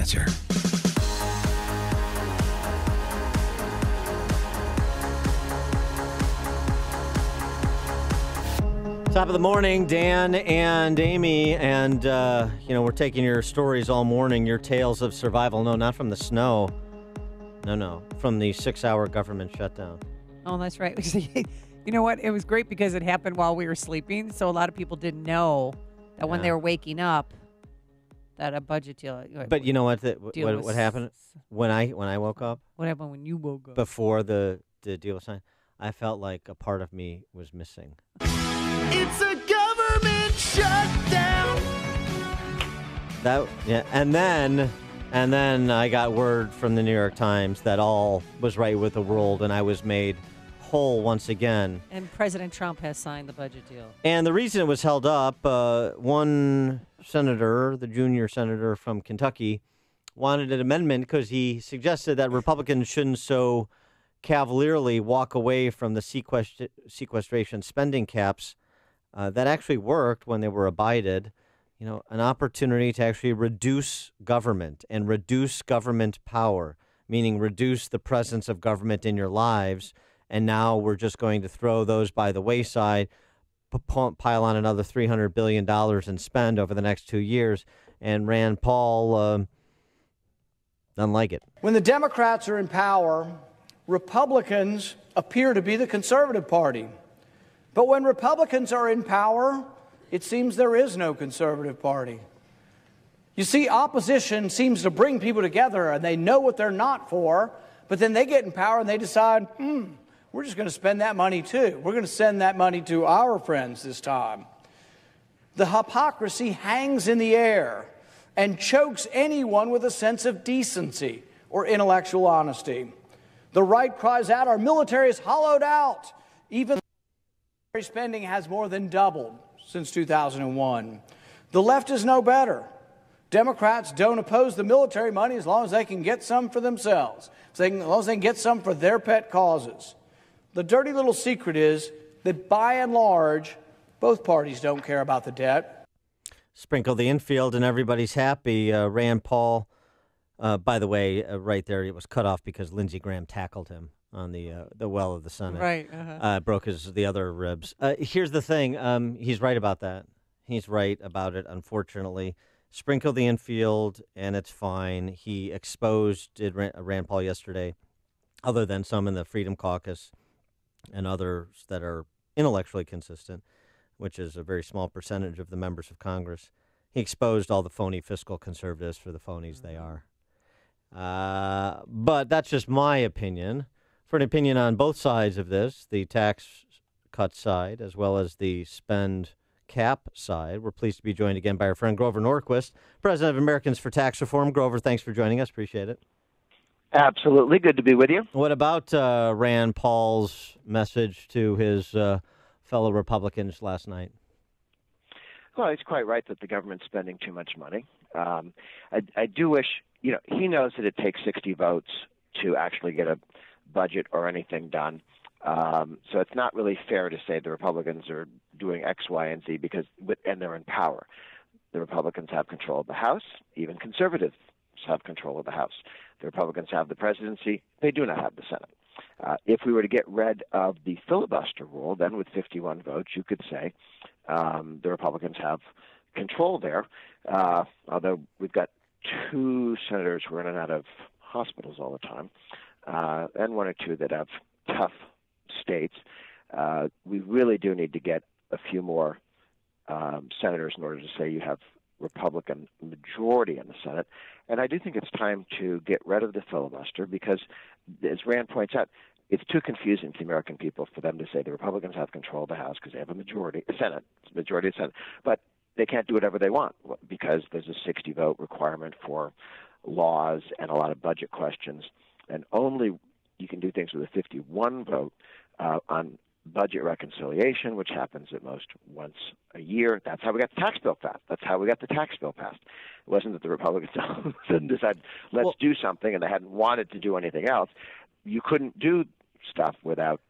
answer. Top of the morning, Dan and Amy, and, we're taking your stories all morning, your tales of survival. No, not from the snow. No, from the 6-hour government shutdown. Oh, that's right. You know what? It was great because it happened while we were sleeping, so a lot of people didn't know that when they were waking up that a budget deal. But you know what? What happened when I woke up? What happened when you woke up? Before the deal was signed, I felt like a part of me was missing. It's a government shutdown. And then I got word from the New York Times that all was right with the world, and I was made whole once again. And President Trump has signed the budget deal. And the reason it was held up, one senator, the junior senator from Kentucky, wanted an amendment because he suggested that Republicans shouldn't so cavalierly walk away from the sequestration spending caps that actually worked when they were abided. An opportunity to actually reduce government and reduce government power, meaning reduce the presence of government in your lives. And now we're just going to throw those by the wayside, pile on another $300 billion and spend over the next 2 years. And Rand Paul doesn't like it. When the Democrats are in power, Republicans appear to be the conservative party. But when Republicans are in power, it seems there is no conservative party. You see, opposition seems to bring people together, and they know what they're not for, but then they get in power and they decide, we're just going to spend that money too. We're going to send that money to our friends this time. The hypocrisy hangs in the air and chokes anyone with a sense of decency or intellectual honesty. The right cries out, our military is hollowed out. Even military spending has more than doubled since 2001. The left is no better. Democrats don't oppose the military money as long as they can get some for themselves, as long as they can get some for their pet causes. The dirty little secret is that by and large, both parties don't care about the debt. Sprinkle the infield and everybody's happy. Rand Paul, by the way, right there, it was cut off because Lindsey Graham tackled him on the well of the Senate. Right. Broke the other ribs. Here's the thing. He's right about that. He's right about it, unfortunately. Sprinkle the infield, and it's fine. He exposed Rand Paul yesterday, other than some in the Freedom Caucus and others that are intellectually consistent, which is a very small percentage of the members of Congress. He exposed all the phony fiscal conservatives for the phonies they are. But that's just my opinion. For an opinion on both sides of this, the tax cut side as well as the spend cap side, we're pleased to be joined again by our friend Grover Norquist, president of Americans for Tax Reform. Grover, thanks for joining us. Appreciate it. Absolutely. Good to be with you. What about Rand Paul's message to his fellow Republicans last night? Well, he's quite right that the government's spending too much money. I do wish, he knows that it takes 60 votes to actually get a budget or anything done. So it's not really fair to say the Republicans are doing X, Y, and Z and they're in power. The Republicans have control of the House. Even conservatives have control of the House. The Republicans have the presidency. They do not have the Senate. If we were to get rid of the filibuster rule, then with 51 votes, you could say the Republicans have control there, although we've got 2 senators who are in and out of hospitals all the time, and 1 or 2 that have tough states. We really do need to get a few more senators in order to say you have Republican majority in the Senate. And I do think it's time to get rid of the filibuster because, as Rand points out, it's too confusing to the American people for them to say the Republicans have control of the House because they have a majority, Senate, majority of the Senate, but they can't do whatever they want because there's a 60-vote requirement for laws and a lot of budget questions, and only you can do things with a 51 vote on budget reconciliation, which happens at most once a year. That's how we got the tax bill passed. It wasn't that the Republicans didn't decide, let's do something, and they hadn't wanted to do anything else. You couldn't do stuff without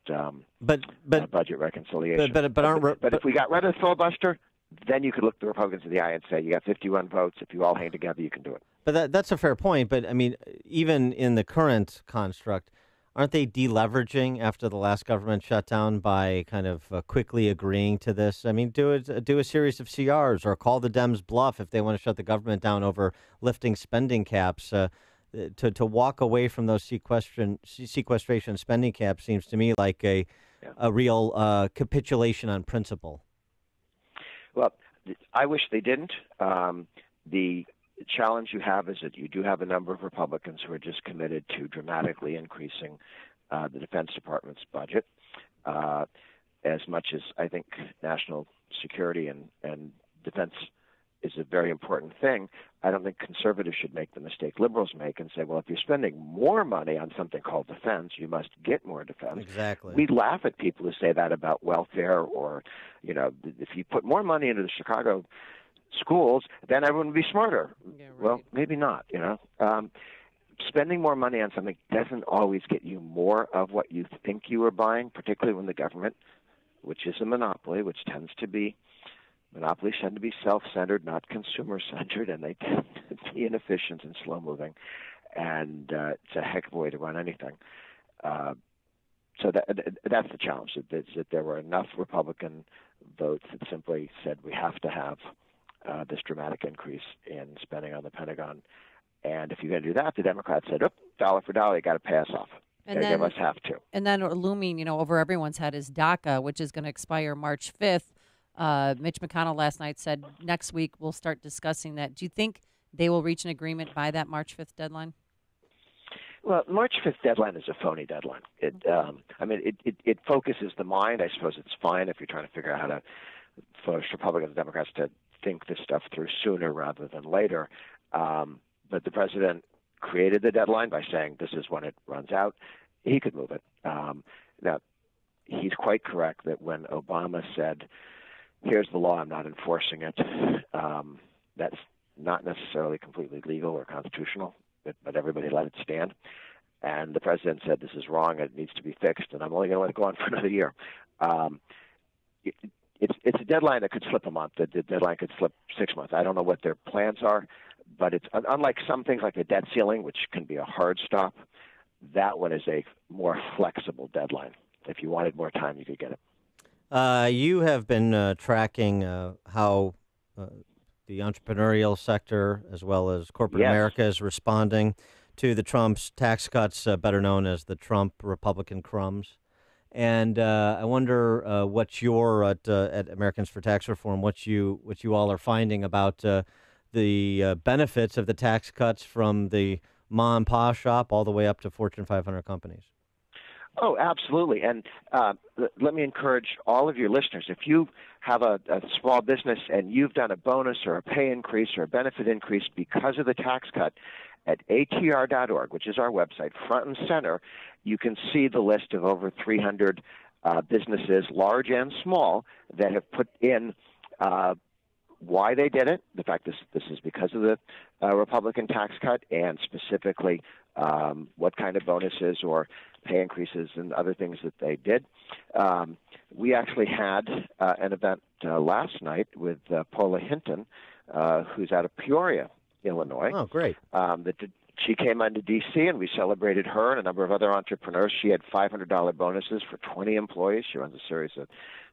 budget reconciliation. But if we got rid of the filibuster, then you could look the Republicans in the eye and say, you got 51 votes. If you all hang together, you can do it. But that's a fair point. But I mean, even in the current construct, aren't they deleveraging after the last government shutdown by kind of quickly agreeing to this? I mean, do a series of CRs or call the Dems bluff if they want to shut the government down over lifting spending caps. To walk away from those sequestration spending caps seems to me like a real capitulation on principle. Well, I wish they didn't. The challenge you have is that you do have a number of Republicans who are just committed to dramatically increasing the Defense Department's budget. As much as I think national security and defense is a very important thing, I don't think conservatives should make the mistake liberals make and say, well, if you're spending more money on something called defense, you must get more defense. Exactly. We laugh at people who say that about welfare or, if you put more money into the Chicago schools, then everyone would be smarter. Yeah, right. Well, maybe not, Spending more money on something doesn't always get you more of what you think you are buying, particularly when the government, which is a monopoly, which monopolies tend to be self-centered, not consumer-centered, and they tend to be inefficient and slow-moving, and it's a heck of a way to run anything. So that's the challenge, that there were enough Republican votes that simply said we have to have this dramatic increase in spending on the Pentagon. And if you're going to do that, the Democrats said, dollar for dollar, you got to pass off. And They must have to. And then looming, over everyone's head is DACA, which is going to expire March 5th. Mitch McConnell last night said next week we'll start discussing that. Do you think they will reach an agreement by that March 5th deadline? Well, March 5th deadline is a phony deadline. It focuses the mind. I suppose it's fine if you're trying to figure out how to force Republicans and Democrats to think this stuff through sooner rather than later. But the president created the deadline by saying this is when it runs out. He could move it. Now, he's quite correct that when Obama said, here's the law, I'm not enforcing it, that's not necessarily completely legal or constitutional, but everybody let it stand. And the president said, this is wrong, it needs to be fixed, and I'm only going to let it go on for another year. It's a deadline that could slip a month. The deadline could slip 6 months. I don't know what their plans are, but it's unlike some things like the debt ceiling, which can be a hard stop. That one is a more flexible deadline. If you wanted more time, you could get it. You have been tracking how the entrepreneurial sector, as well as corporate America, is responding to the Trump's tax cuts, better known as the Trump Republican crumbs. And I wonder what you're at Americans for Tax Reform, what you all are finding about the benefits of the tax cuts from the mom and pop shop all the way up to Fortune 500 companies. Oh, absolutely. And let me encourage all of your listeners, if you have a small business and you've done a bonus or a pay increase or a benefit increase because of the tax cut, at atr.org, which is our website, front and center, you can see the list of over 300 businesses, large and small, that have put in why they did it, the fact this is because of the Republican tax cut, and specifically what kind of bonuses or pay increases and other things that they did. We actually had an event last night with Paula Hinton, who's out of Peoria, Illinois. Oh, great. She came into D.C., and we celebrated her and a number of other entrepreneurs. She had $500 bonuses for 20 employees. She runs a series of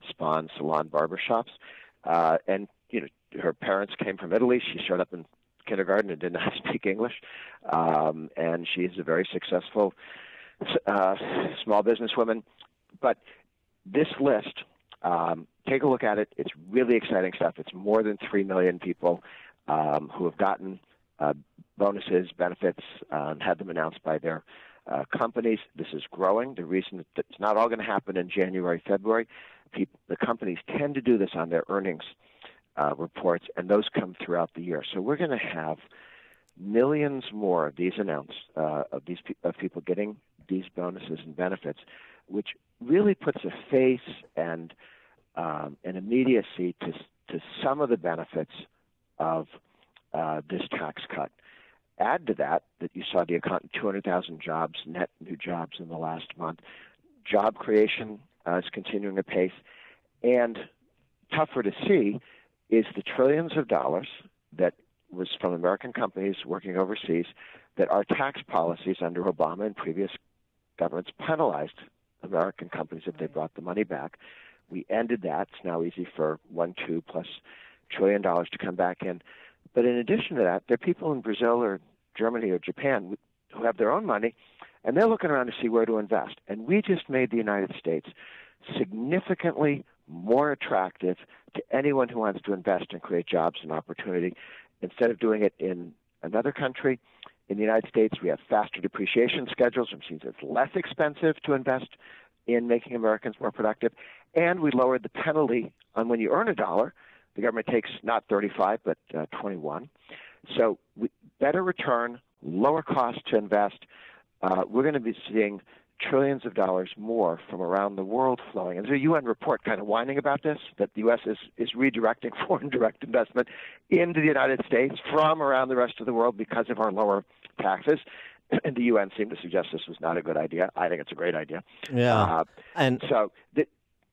spa and salon barbershops. And, her parents came from Italy. She showed up in kindergarten and did not speak English. And she's a very successful small businesswoman. But this list, take a look at it. It's really exciting stuff. It's more than 3 million people who have gotten bonuses, benefits, and had them announced by their companies. This is growing. The reason that it's not all going to happen in January, February, the companies tend to do this on their earnings reports, and those come throughout the year. So we're going to have millions more of these announced, of people getting these bonuses and benefits, which really puts a face and an immediacy to some of the benefits of this tax cut. Add to that you saw the 200,000 jobs, net new jobs in the last month. Job creation is continuing apace. And tougher to see is the trillions of dollars that was from American companies working overseas that our tax policies under Obama and previous governments penalized American companies if they brought the money back. We ended that. It's now easy for $1.2+ trillion to come back in. But in addition to that, there are people in Brazil or Germany or Japan who have their own money, and they're looking around to see where to invest. And we just made the United States significantly more attractive to anyone who wants to invest and create jobs and opportunity. Instead of doing it in another country, in the United States, we have faster depreciation schedules, which means it's less expensive to invest in making Americans more productive. And we lowered the penalty on when you earn $1. The government takes not 35, but 21. So better return, lower cost to invest. We're going to be seeing trillions of dollars more from around the world flowing. And there's a UN report kind of whining about this, that the U.S. is redirecting foreign direct investment into the United States from around the rest of the world because of our lower taxes. And the UN seemed to suggest this was not a good idea. I think it's a great idea. Yeah. And so,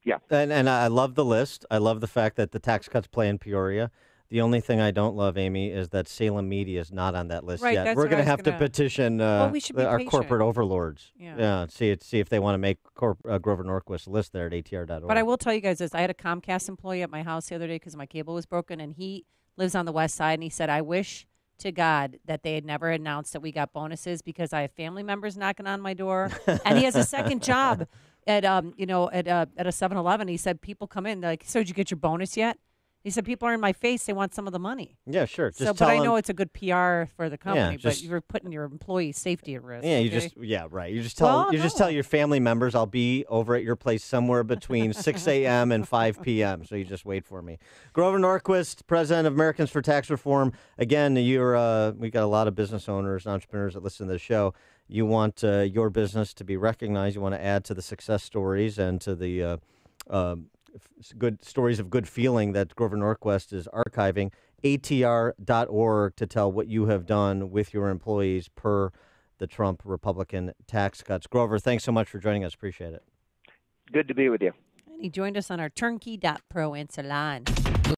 yeah. And I love the list. I love the fact that the tax cuts play in Peoria. The only thing I don't love, Amy, is that Salem Media is not on that list Right, yet. that's We're what going I to was have to petition we should be our patient. corporate overlords. Yeah. See if they want to make Grover Norquist list there at atr.org. But I will tell you guys this. I had a Comcast employee at my house the other day because my cable was broken, and he lives on the west side, and he said, I wish to God that they had never announced that we got bonuses because I have family members knocking on my door, and he has a second job at a 7-Eleven. He said people come in, like, so did you get your bonus yet? He said people are in my face. They want some of the money. Yeah, sure. Just but tell I them, know it's a good PR for the company, just- but you're putting your employee safety at risk. Yeah, okay? right. You just tell your family members I'll be over at your place somewhere between 6 a.m. and 5 p.m. So you just wait for me. Grover Norquist, president of Americans for Tax Reform. Again, we got a lot of business owners and entrepreneurs that listen to the show. You want your business to be recognized. You want to add to the success stories and to the good stories of good feeling that Grover Norquist is archiving. ATR.org to tell what you have done with your employees per the Trump Republican tax cuts. Grover, thanks so much for joining us. Appreciate it. Good to be with you. And he joined us on our turnkey.pro and salon.